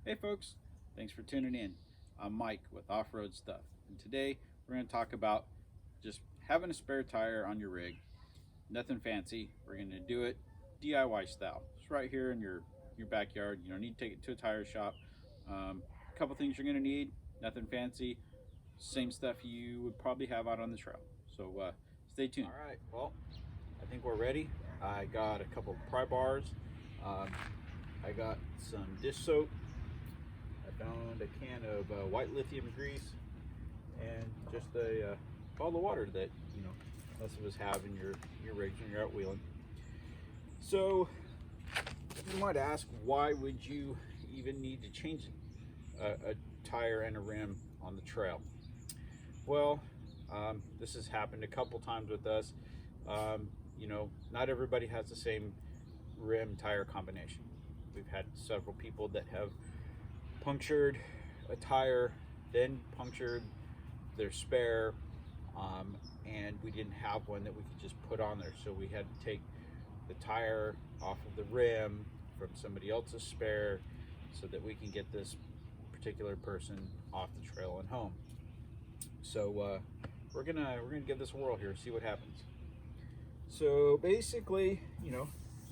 Hey folks, thanks for tuning in. I'm Mike with Off Road Stuff, and today we're going to talk about just having a spare tire on your rig. Nothing fancy. We're going to do it DIY style. It's right here in your backyard. You don't need to take it to a tire shop. A couple things you're going to need. Nothing fancy. Same stuff you would probably have out on the trail. So stay tuned. All right. Well, I think we're ready. I got a couple pry bars. Um, I got some dish soap. I found a can of white lithium grease and just a bottle of water that most of us have in your rigs when you're out wheeling. So you might ask, why would you even need to change a tire and a rim on the trail? Well, this has happened a couple times with us. Not everybody has the same rim tire combination. We've had several people that have punctured a tire, then punctured their spare, and we didn't have one that we could just put on there. So we had to take the tire off of the rim from somebody else's spare so that we can get this particular person off the trail and home. So we're gonna give this a whirl here, see what happens. So basically,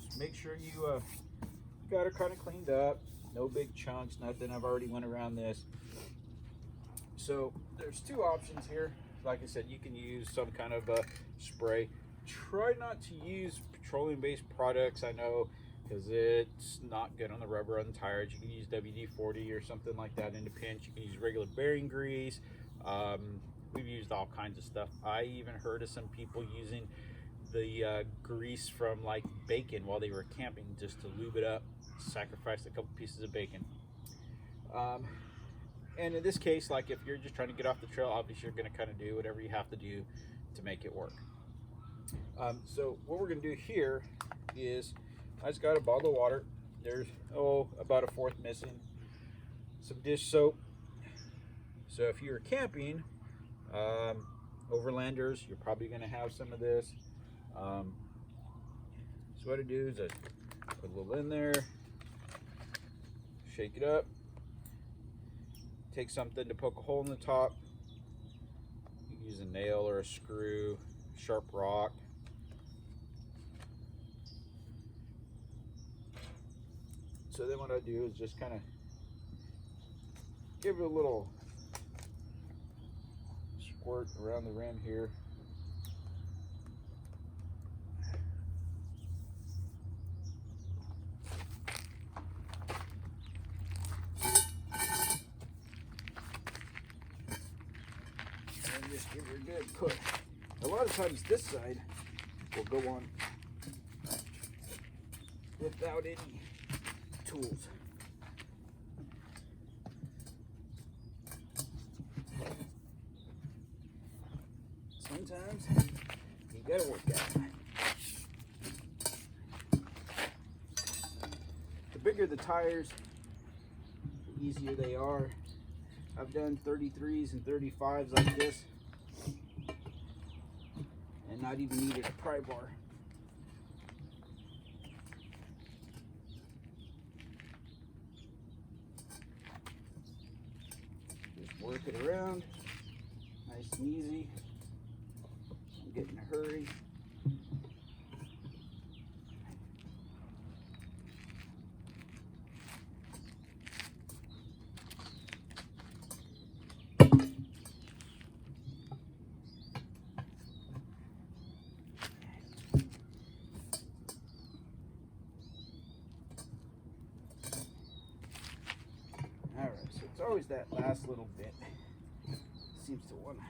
just make sure you got it kind of cleaned up. No big chunks, nothing. I've already went around this. So there's two options here. Like I said, you can use some kind of a spray. Try not to use petroleum-based products, I know, because it's not good on the rubber on the tires. You can use WD-40 or something like that in a pinch. You can use regular bearing grease. We've used all kinds of stuff. I even heard of some people using the grease from like bacon while they were camping just to lube it up. Sacrificed a couple pieces of bacon. And in this case, like if you're just trying to get off the trail, obviously you're going to kind of do whatever you have to do to make it work. So what we're going to do here is, I just got a bottle of water. There's about a fourth missing. Some dish soap. So if you're camping, overlanders, you're probably going to have some of this. So what I do is I put a little in there, shake it up, take something to poke a hole in the top. You can use a nail or a screw, sharp rock. So then what I do is just kind of give it a little squirt around the rim here. And just give her a good push. A lot of times this side will go on without any tools. Sometimes you gotta work at it. The bigger the tires, the easier they are. I've done 33s and 35s like this and not even needed a pry bar. Just work it around, nice and easy. Don't get in a hurry. Alright, so it's always that last little bit seems to want to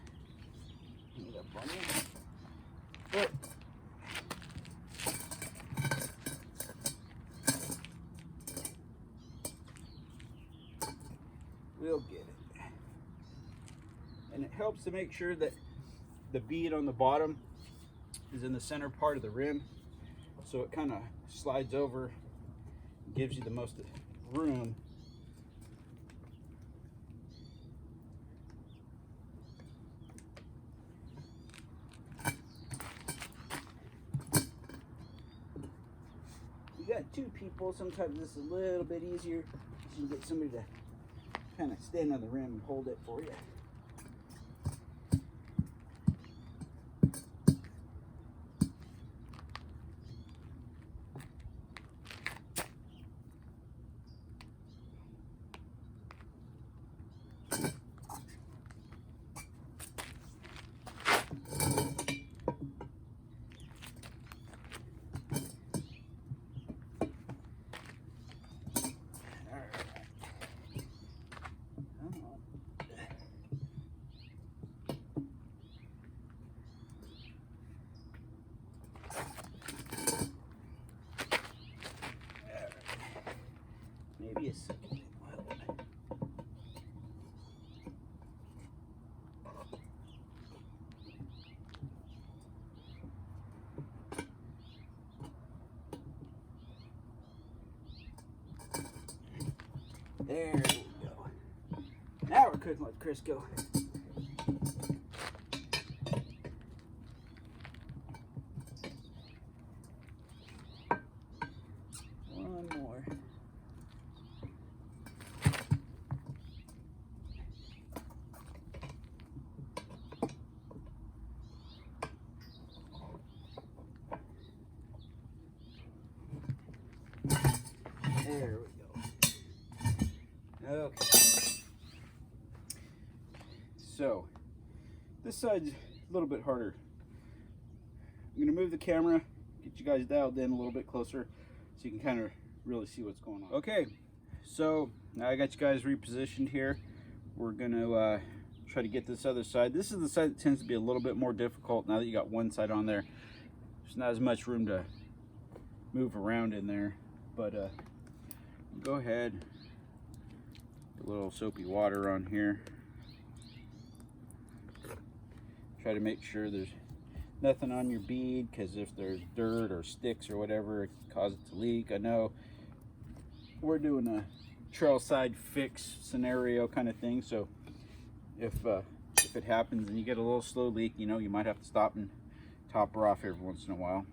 end up on you. But we'll get it. And it helps to make sure that the bead on the bottom is in the center part of the rim, so it kind of slides over and gives you the most room. You got two people, sometimes this is a little bit easier. So you can get somebody to kind of stand on the rim and hold it for you. Maybe a second. There we go. Now we're cooking with Crisco. One more. There we go. Okay. So, this side's a little bit harder. I'm going to move the camera, get you guys dialed in a little bit closer so you can kind of really see what's going on. Okay, so now I got you guys repositioned here. We're going to try to get this other side. This is the side that tends to be a little bit more difficult now that you got one side on there. There's not as much room to move around in there, but go ahead. A little soapy water on here. Try to make sure there's nothing on your bead, because if there's dirt or sticks or whatever, it can cause it to leak. I know we're doing a trail side fix scenario kind of thing, so if it happens and you get a little slow leak, you know, you might have to stop and top her off every once in a while.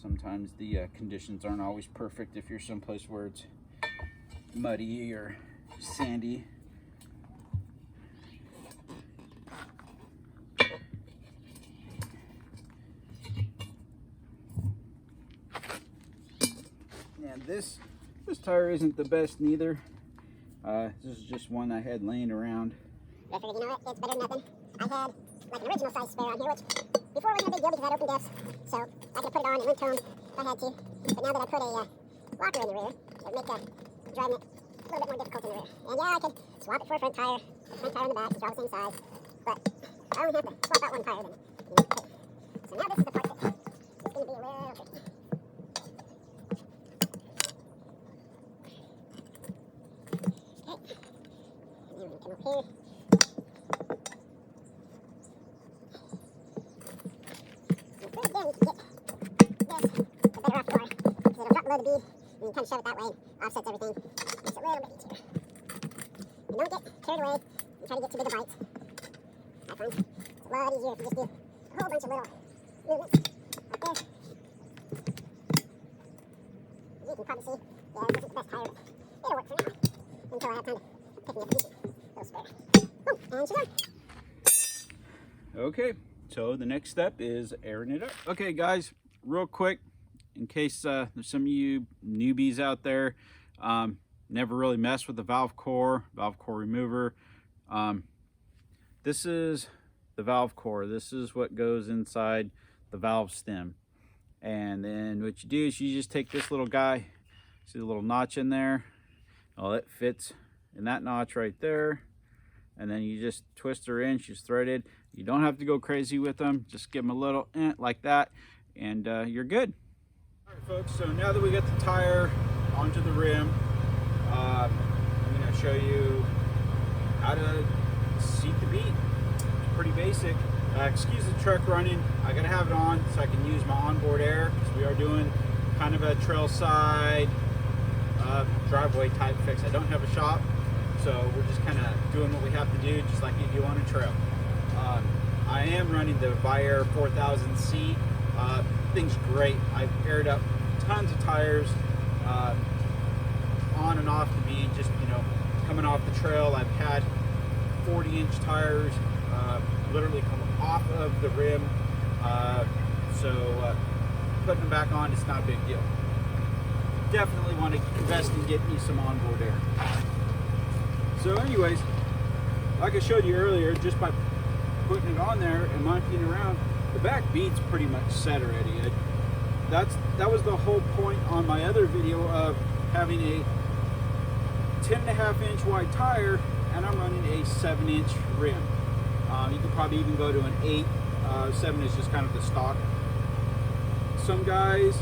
Sometimes the conditions aren't always perfect if you're someplace where it's muddy or sandy. And this tire isn't the best neither. This is just one I had laying around. I figured, you know what, it's better than nothing. I had like an original size spare on here, which before wasn't a big deal because I had open diffs, so I could put it on and link to them if I had to. But now that I put a locker in the rear, it would make driving it a little bit more difficult in the rear. And yeah, I could swap it for a front tire in the back, it's all the same size. But I only have to swap out one tire then. So now this is the part that is going to be a little tricky. Okay. And then we come up here. Again, you can get this the better off you are, because it'll drop below the bead, and you kind of shove it that way, offsets everything, makes it a little bit easier. And don't get carried away and try to get too big a bite. I find it's a lot easier if you just do a whole bunch of little movements like this. As you can probably see, yeah, this isn't the best tire, but it'll work for now, until I have time to pick me up a decent little spare. Boom, and she's on. Okay, so the next step is airing it up. Okay guys, real quick, in case there's some of you newbies out there, never really messed with the valve core remover. This is the valve core. This is what goes inside the valve stem. And then what you do is you just take this little guy, see the little notch in there? Oh, it fits in that notch right there. And then you just twist her in, she's threaded. You don't have to go crazy with them. Just give them a little like that, and you're good. All right, folks, so now that we got the tire onto the rim, I'm gonna show you how to seat the bead. It's pretty basic. Excuse the truck running. I gotta have it on so I can use my onboard air, because we are doing kind of a trail side driveway type fix. I don't have a shop, so we're just kind of doing what we have to do, just like you do on a trail. I am running the Viair 4000C. Thing's great. I've aired up tons of tires. on and off the bead, just, you know, coming off the trail. I've had 40-inch tires literally come off of the rim, so putting them back on, it's not a big deal. Definitely want to invest in getting me some onboard air. So anyways, like I showed you earlier, just by putting it on there and monkeying around, the back bead's pretty much set already. That was the whole point on my other video of having a 10.5-inch wide tire, and I'm running a 7-inch rim. You could probably even go to an 8. 7 is just kind of the stock. Some guys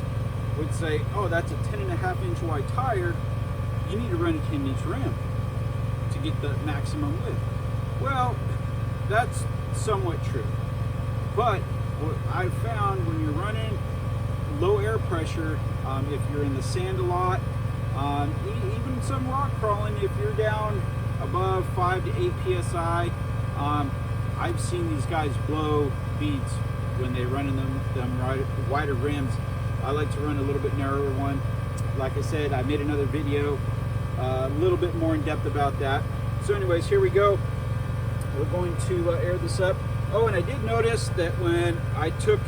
would say, oh, that's a 10.5-inch wide tire, you need to run a 10-inch rim to get the maximum width. Well, that's somewhat true. But what I've found when you're running low air pressure, if you're in the sand a lot, even some rock crawling, if you're down above 5 to 8 psi, I've seen these guys blow beads when they're running them wider rims. I like to run a little bit narrower one. Like I said, I made another video a little bit more in depth about that. So anyways, here we go. We're going to air this up. Oh, and I did notice that when I took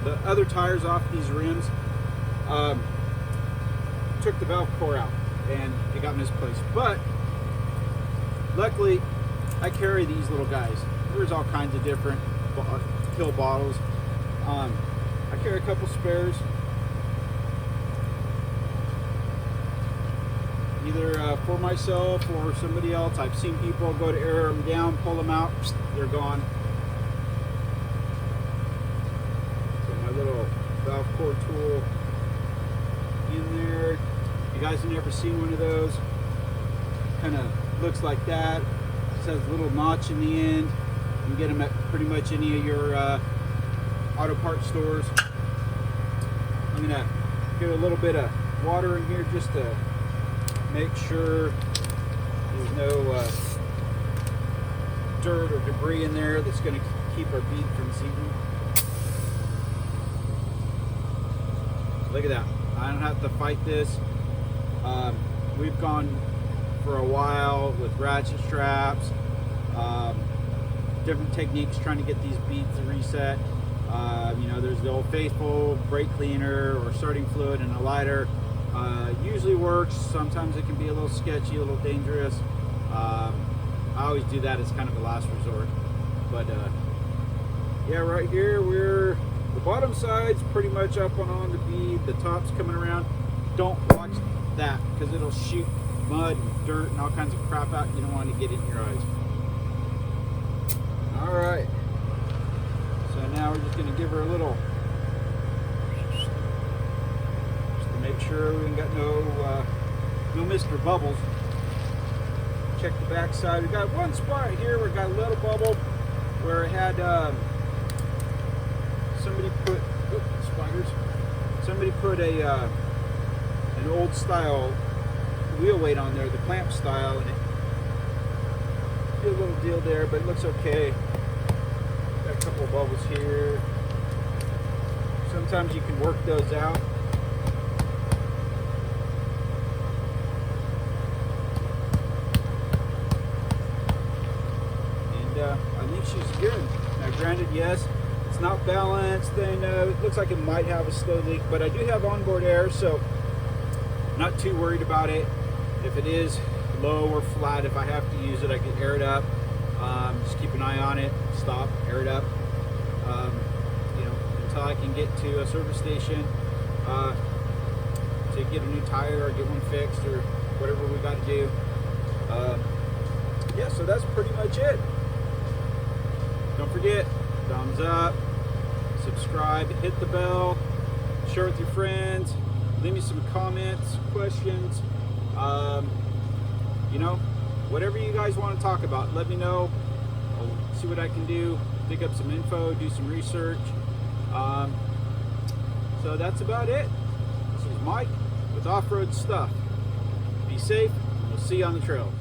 the other tires off these rims, took the valve core out and it got misplaced. But luckily, I carry these little guys. There's all kinds of different pill bottles. I carry a couple spares, either for myself or somebody else. I've seen people go to air them down, pull them out, they're gone. So my little valve core tool in there. You guys have never seen one of those? Kind of looks like that. Just has a little notch in the end. You can get them at pretty much any of your auto parts stores. I'm gonna get a little bit of water in here just to make sure there's no dirt or debris in there that's going to keep our bead from seizing. Look at that. I don't have to fight this. We've gone for a while with ratchet straps, different techniques trying to get these beads to reset. You know, there's the old faithful brake cleaner or starting fluid and a lighter. Usually works. Sometimes it can be a little sketchy, a little dangerous. I always do that as kind of a last resort. But yeah, right here the bottom side's pretty much up on the bead. The top's coming around. Don't watch that because it'll shoot mud and dirt and all kinds of crap out. You don't want to get in your eyes. All right. So now we're just going to give her a little, just to make sure we ain't got no Mr. Bubbles. Check the back side. We got one spot here where we got a little bubble where it had somebody put spiders. Somebody put an old style wheel weight on there, the clamp style, and it did a little deal there, but it looks okay. Got a couple of bubbles here. Sometimes you can work those out. And I think she's good. Now granted, yes, it's not balanced, and it looks like it might have a slow leak, but I do have onboard air, so not too worried about it. If it is low or flat, if I have to use it, I can air it up. Just keep an eye on it, stop, air it up, you know, until I can get to a service station to get a new tire or get one fixed or whatever we got to do. Yeah, so that's pretty much it. Don't forget, thumbs up, subscribe, hit the bell, share with your friends, leave me some comments, questions, you know, whatever you guys want to talk about, let me know. I'll see what I can do, dig up some info, do some research. So that's about it. This is Mike with Off-Road Stuff. Be safe, we'll see you on the trail.